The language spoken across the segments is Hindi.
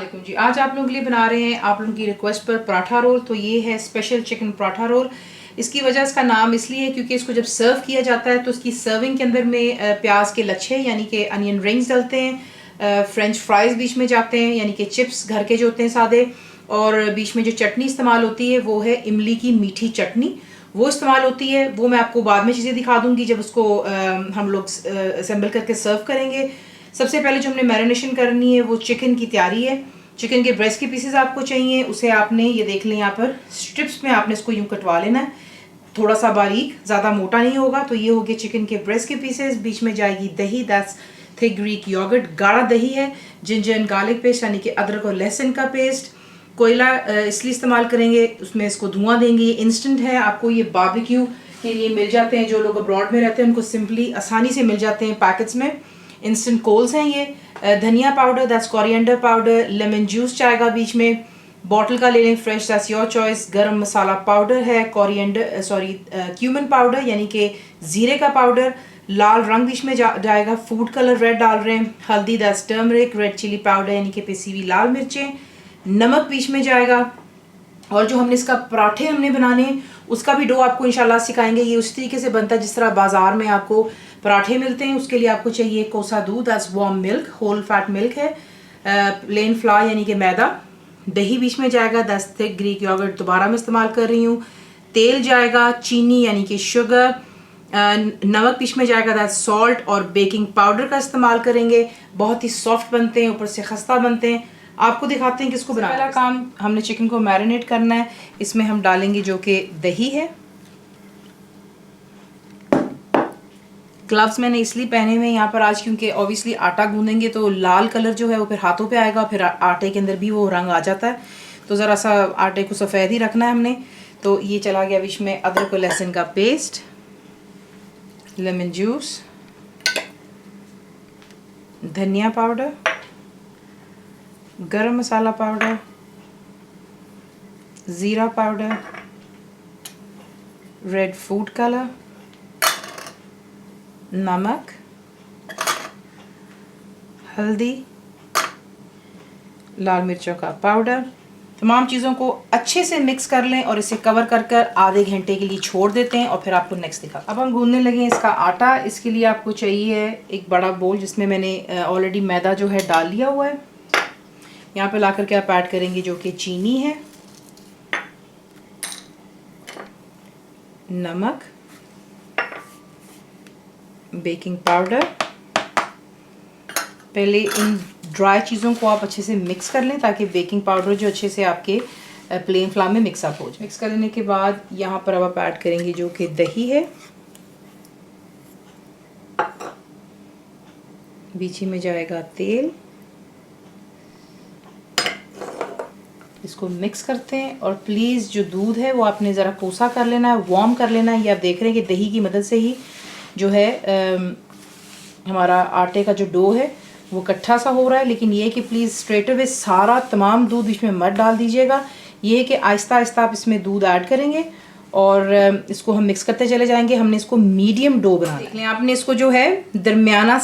वालेकुम जी। आज आप लोगों के लिए बना रहे हैं आप लोगों की रिक्वेस्ट पर पराठा रोल। तो ये है स्पेशल चिकन पराठा रोल। इसकी वजह इसका नाम इसलिए है क्योंकि इसको जब सर्व किया जाता है तो इसकी सर्विंग के अंदर में प्याज के लच्छे यानी कि अनियन रिंग्स डलते हैं, फ्रेंच फ्राइज बीच में जाते हैं यानी कि चिप्स घर के जो होते हैं सादे, और बीच में जो चटनी इस्तेमाल होती है वो है इमली की मीठी चटनी, वो इस्तेमाल होती है। वो मैं आपको बाद में चीज़ें दिखा दूंगी जब उसको हम लोग असेंबल करके सर्व करेंगे। सबसे पहले जो हमने मैरिनेशन करनी है वो चिकन की तैयारी है। चिकन के ब्रेस्ट के पीसेस आपको चाहिए, उसे आपने ये देख लें यहाँ पर स्ट्रिप्स में आपने इसको यूँ कटवा लेना है, थोड़ा सा बारीक, ज़्यादा मोटा नहीं होगा। तो ये हो गए चिकन के ब्रेस्ट के पीसेस। बीच में जाएगी दही, दैट्स थिक ग्रीक योगर्ट, गाढ़ा दही है। जिंजर एंड गार्लिक पेस्ट यानी कि अदरक और लहसुन का पेस्ट। कोयला इसलिए इस्तेमाल करेंगे, उसमें इसको धुआं देंगे। ये इंस्टेंट है, आपको ये बारबेक्यू के लिए मिल जाते हैं। जो लोग अब्रॉड में रहते हैं उनको सिंपली आसानी से मिल जाते हैं पैकेट्स में। इंस्टेंट कोल्स हैं ये। धनिया powder, that's coriander powder. Lemon juice जाएगा बीच में, बॉटल का ले लें फ्रेश, दैट्स योर चॉइस। गरम मसाला पाउडर है, कोरिएंडर क्यूमन पाउडर यानी कि ज़ीरे का पाउडर। लाल रंग बीच में जाएगा, फूड कलर रेड डाल रहे हैं। हल्दी, that's turmeric. Red chilli powder यानी कि पिसी हुई लाल मिर्चें। नमक बीच में जाएगा। और जो हमने इसका पराठे हमने बनाने हैं उसका भी डो आपको इंशाल्लाह सिखाएंगे। ये उस तरीके से बनता है जिस तरह बाजार में आपको पराठे मिलते हैं। उसके लिए आपको चाहिए कोसा दूध, that's warm milk, whole fat milk है। प्लेन फ्लावर यानी कि मैदा। दही बीच में जाएगा, दैट्स थिक ग्रीक योगर्ट दोबारा मैं इस्तेमाल कर रही हूँ। तेल जाएगा, चीनी यानी कि शुगर, नमक बीच में जाएगा, दैट्स सॉल्ट, और बेकिंग पाउडर का इस्तेमाल करेंगे। बहुत ही सॉफ्ट बनते हैं, ऊपर से खस्ता बनते हैं। आपको दिखाते हैं कि इसको बनाना। पहला काम, हमने चिकन को मैरिनेट करना है। इसमें हम डालेंगे जो कि दही है। ग्लव्स मैंने इसलिए पहने हुए हैं यहाँ पर आज क्योंकि ऑब्वियसली आटा गूंदेंगे तो लाल कलर जो है वो फिर हाथों पे आएगा, फिर आटे के अंदर भी वो रंग आ जाता है। तो ज़रा सा आटे को सफ़ेद ही रखना है हमने। तो ये चला गया बीच में अदरक और लहसुन का पेस्ट, लेमन जूस, धनिया पाउडर, गरम मसाला पाउडर, ज़ीरा पाउडर, रेड फूड कलर, नमक, हल्दी, लाल मिर्चों का पाउडर। तमाम चीज़ों को अच्छे से मिक्स कर लें और इसे कवर कर कर आधे घंटे के लिए छोड़ देते हैं और फिर आपको नेक्स्ट दिखा। अब हम गूंदने लगे हैं इसका आटा। इसके लिए आपको चाहिए एक बड़ा बोल जिसमें मैंने ऑलरेडी मैदा जो है डाल लिया हुआ है। यहाँ पे ला करके आप ऐड करेंगे जो कि चीनी है, नमक, बेकिंग पाउडर। पहले इन ड्राई चीज़ों को आप अच्छे से मिक्स कर लें ताकि बेकिंग पाउडर जो अच्छे से आपके प्लेन फ्लावर में मिक्स अप हो जाए। मिक्स कर लेने के बाद यहाँ पर अब आप ऐड करेंगे जो कि दही है। बीच में जाएगा तेल। इसको मिक्स करते हैं और प्लीज़ जो दूध है वो आपने ज़रा कोसा कर लेना है, वार्म कर लेना है। ये आप देख रहे हैं कि दही की मदद से ही जो है हमारा आटे का जो डो है वो इकट्ठा सा हो रहा है। लेकिन ये है कि प्लीज़ स्ट्रेट अवे सारा तमाम दूध इसमें मत डाल दीजिएगा। ये है कि आहिस्ता आहिस्ता आप इसमें दूध ऐड करेंगे और इसको हम मिक्स करते चले जाएंगे। हमने इसको मीडियम डो बनाना है। देख लें, आपने इसको जो है दरमियाना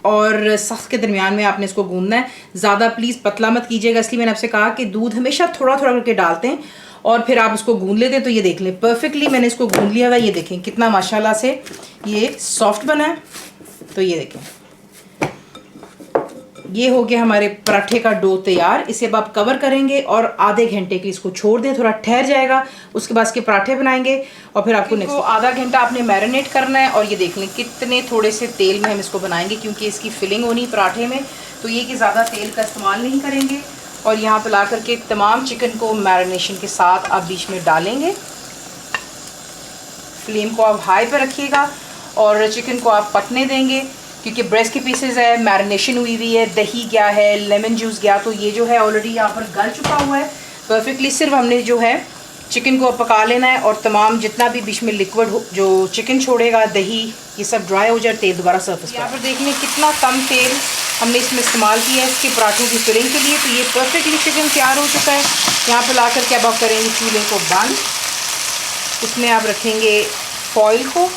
और सख्त के दरमियान में आपने इसको गूंदना है। ज़्यादा प्लीज़ पतला मत कीजिएगा, इसलिए मैंने आपसे कहा कि दूध हमेशा थोड़ा थोड़ा करके डालते हैं और फिर आप उसको गूंद लेते हैं। तो ये देख लें परफेक्टली मैंने इसको गूंद लिया हुआ। ये देखें कितना माशाल्लाह से ये सॉफ्ट बना है। तो ये देखें, ये हो गया हमारे पराठे का डो तैयार। इसे अब आप कवर करेंगे और आधे घंटे के इसको छोड़ दें, थोड़ा ठहर जाएगा। उसके बाद इसके पराठे बनाएंगे और फिर आपको नेक्स्ट आधा घंटा आपने मैरिनेट करना है। और ये देख लें कितने थोड़े से तेल में हम इसको बनाएंगे क्योंकि इसकी फिलिंग होनी पराठे में, तो ये कि ज़्यादा तेल का इस्तेमाल नहीं करेंगे। और यहाँ पर ला करके तमाम चिकन को मैरिनेशन के साथ आप बीच में डालेंगे। फ्लेम को आप हाई पर रखिएगा और चिकन को आप पकने देंगे क्योंकि ब्रेस्ट के पीसेस है, मैरिनेशन हुई हुई है, दही गया है, लेमन जूस गया, तो ये जो है ऑलरेडी यहाँ पर गल चुका हुआ है परफेक्टली। सिर्फ हमने जो है चिकन को पका लेना है और तमाम जितना भी बीच में लिक्विड जो चिकन छोड़ेगा, दही, ये सब ड्राई हो जाए, तेल दोबारा सर्फेस पर। यहाँ पर देख लें कितना कम तेल हमने इसमें इस्तेमाल किया है इसके पराठों की फिलिंग के लिए। तो ये परफेक्टली चिकन तैयार हो चुका है। यहाँ पर ला करके अब आप करेंगे चूल्हे को बंद। उसमें आप रखेंगे फॉइल को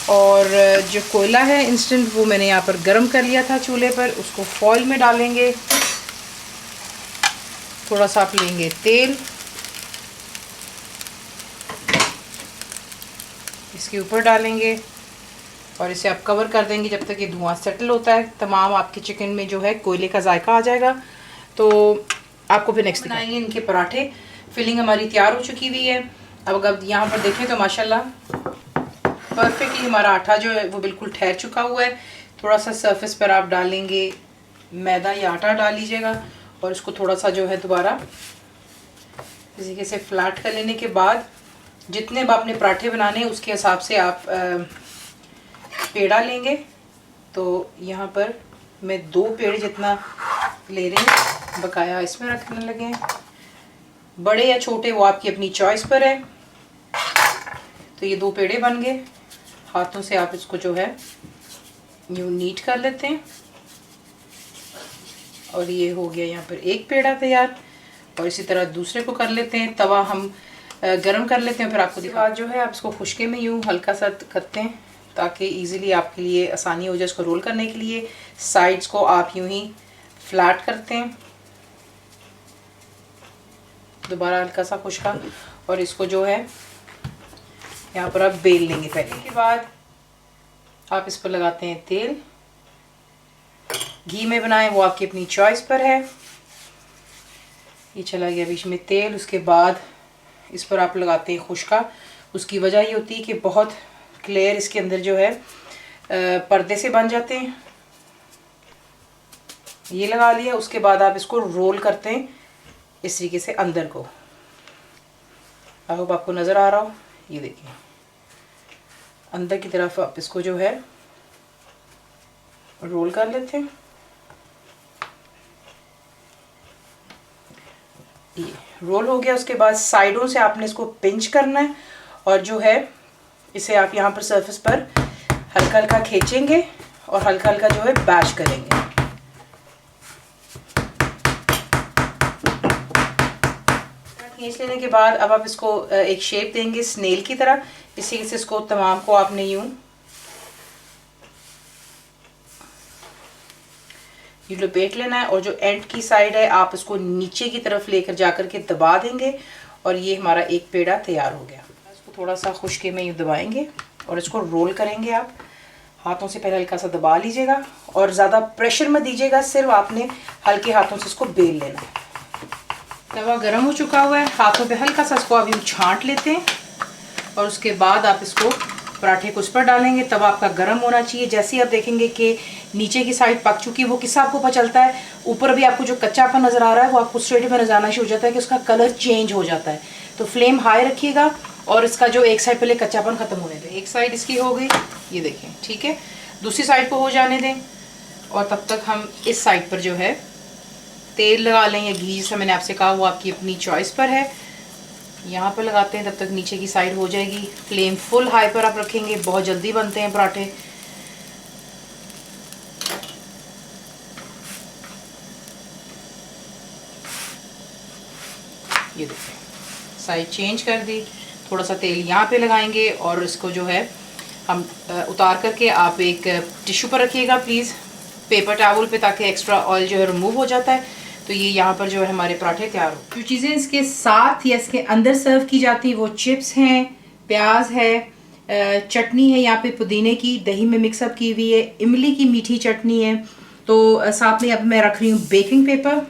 और जो कोयला है इंस्टेंट वो मैंने यहाँ पर गर्म कर लिया था चूल्हे पर, उसको फॉइल में डालेंगे। थोड़ा सा आप लेंगे तेल, इसके ऊपर डालेंगे और इसे आप कवर कर देंगे जब तक ये धुआं सेटल होता है। तमाम आपके चिकन में जो है कोयले का जायका आ जाएगा। तो आपको फिर नेक्स्ट बनाएंगे इनके पराठे। फिलिंग हमारी तैयार हो चुकी हुई है। अब अगर यहाँ पर देखें तो माशाल्लाह परफेक्टली हमारा आटा जो है वो बिल्कुल ठहर चुका हुआ है। थोड़ा सा सरफेस पर आप डालेंगे मैदा या आटा डाल लीजिएगा और इसको थोड़ा सा जो है दोबारा इस तरीके से फ्लैट कर लेने के बाद जितने अब आपने पराठे बनाने हैं उसके हिसाब से आप पेड़ा लेंगे। तो यहाँ पर मैं 2 पेड़े जितना ले रही हूँ, बकाया इसमें रखने लगे हैं। बड़े या छोटे वो आपकी अपनी चॉइस पर है। तो ये 2 पेड़े बन गए। हाथों से आप इसको जो है यूँ नीट कर लेते हैं और ये हो गया यहाँ पर एक पेड़ा तैयार। और इसी तरह दूसरे को कर लेते हैं। तवा हम गरम कर लेते हैं, फिर आपको दिखा जो है आप इसको खुशके में यूँ हल्का सा करते हैं ताकि इजीली आपके लिए आसानी हो जाए इसको रोल करने के लिए। साइड्स को आप यूँ ही फ्लैट करते हैं, दोबारा हल्का सा खुशका, और इसको जो है यहाँ पर आप बेल लेंगे। पहले के बाद आप इस पर लगाते हैं तेल। घी में बनाएं वो आपकी अपनी चॉइस पर है। ये चला गया बीच में तेल। उसके बाद इस पर आप लगाते हैं खुशका। उसकी वजह ये होती है कि बहुत क्लियर इसके अंदर जो है पर्दे से बन जाते हैं। ये लगा लिया। उसके बाद आप इसको रोल करते हैं इस तरीके से अंदर को। आई होप आपको नज़र आ रहा हो। ये देखिए अंदर की तरफ आप इसको जो है रोल कर लेते हैं। ये रोल हो गया। उसके बाद साइडों से आपने इसको पिंच करना है और जो है इसे आप यहाँ पर सरफेस पर हल्का हल्का खींचेंगे और हल्का हल्का जो है बैश करेंगे। खींच लेने के बाद अब आप इसको एक शेप देंगे स्नेल की तरह। इसी से इसको तमाम को आपने यूं लपेट लेना है और जो एंड की साइड है आप इसको नीचे की तरफ लेकर जाकर के दबा देंगे और ये हमारा एक पेड़ा तैयार हो गया। इसको थोड़ा सा खुशके में यूँ दबाएंगे और इसको रोल करेंगे। आप हाथों से पहले हल्का सा दबा लीजिएगा और ज़्यादा प्रेशर मत दीजिएगा, सिर्फ आपने हल्के हाथों से इसको बेल लेना है। तवा गर्म हो चुका हुआ है। हाथों पे हल्का सा इसको आप यूँ छांट लेते हैं और उसके बाद आप इसको पराठे को उस पर डालेंगे। तवा आपका गर्म होना चाहिए। जैसे ही आप देखेंगे कि नीचे की साइड पक चुकी है, वो किससे आपको पता चलता है? ऊपर भी आपको जो कच्चापन नज़र आ रहा है वो आपको स्ट्रेट में नजर आना शुरू हो जाता है कि उसका कलर चेंज हो जाता है। तो फ्लेम हाई रखिएगा और इसका जो एक साइड पहले कच्चापन ख़त्म होने दें। एक साइड इसकी हो गई, ये देखें, ठीक है। दूसरी साइड को हो जाने दें और तब तक हम इस साइड पर जो है तेल लगा लें या घी, जैसा मैंने आपसे कहा वो आपकी अपनी चॉइस पर है। यहाँ पर लगाते हैं, तब तक नीचे की साइड हो जाएगी। फ्लेम फुल हाई पर आप रखेंगे। बहुत जल्दी बनते हैं पराठे। ये देखें साइड चेंज कर दी। थोड़ा सा तेल यहाँ पे लगाएंगे और इसको जो है हम उतार करके आप एक टिश्यू पर रखिएगा प्लीज़, पेपर टावल पे, ताकि एक्स्ट्रा ऑयल जो है रिमूव हो जाता है। तो ये यहाँ पर जो है हमारे पराठे तैयार हो। जो चीज़ें इसके साथ या इसके अंदर सर्व की जाती है वो चिप्स हैं, प्याज है, चटनी है यहाँ पे पुदीने की दही में मिक्सअप की हुई है, इमली की मीठी चटनी है। तो साथ में अब मैं रख रही हूँ बेकिंग पेपर।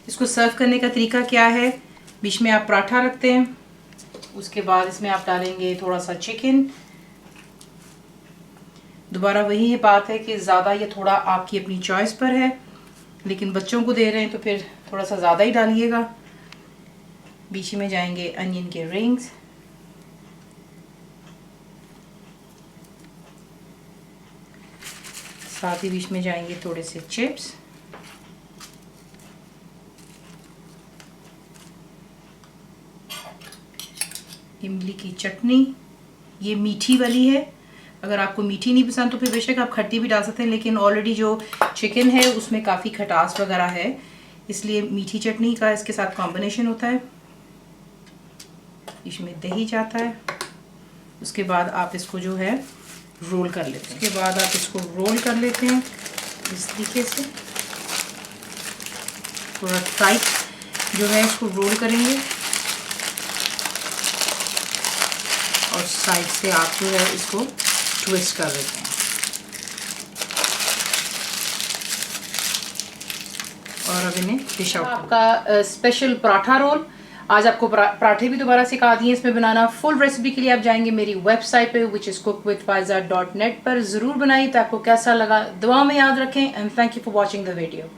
इसको सर्व करने का तरीका क्या है? बीच में आप पराठा रखते हैं, उसके बाद इसमें आप डालेंगे थोड़ा सा चिकन। दोबारा वही है बात है कि ज़्यादा या थोड़ा आपकी अपनी चॉइस पर है, लेकिन बच्चों को दे रहे हैं तो फिर थोड़ा सा ज़्यादा ही डालिएगा। बीच में जाएंगे अनियन के रिंग्स, साथ ही बीच में जाएंगे थोड़े से चिप्स, इमली की चटनी, ये मीठी वाली है। अगर आपको मीठी नहीं पसंद तो फिर बेशक आप खट्टी भी डाल सकते हैं, लेकिन ऑलरेडी जो चिकन है उसमें काफ़ी खटास वगैरह है, इसलिए मीठी चटनी का इसके साथ कॉम्बिनेशन होता है। इसमें दही जाता है। उसके बाद आप इसको जो है रोल कर लेते हैं। उसके बाद आप इसको रोल कर लेते हैं इस तरीके से, थोड़ा टाइट जो है इसको रोल करेंगे और साइड से आप जो है इसको ट्विस्ट कर देते हैं। और अब इन्हें डिश आउट। आपका स्पेशल पराठा रोल। आज आपको पराठे भी दोबारा सिखा दिए इसमें बनाना। फुल रेसिपी के लिए आप जाएंगे मेरी वेबसाइट पे which is cookWithFaiza.net पर। ज़रूर बनाइए। तो आपको कैसा लगा दुआ में याद रखें and thank you for watching the video.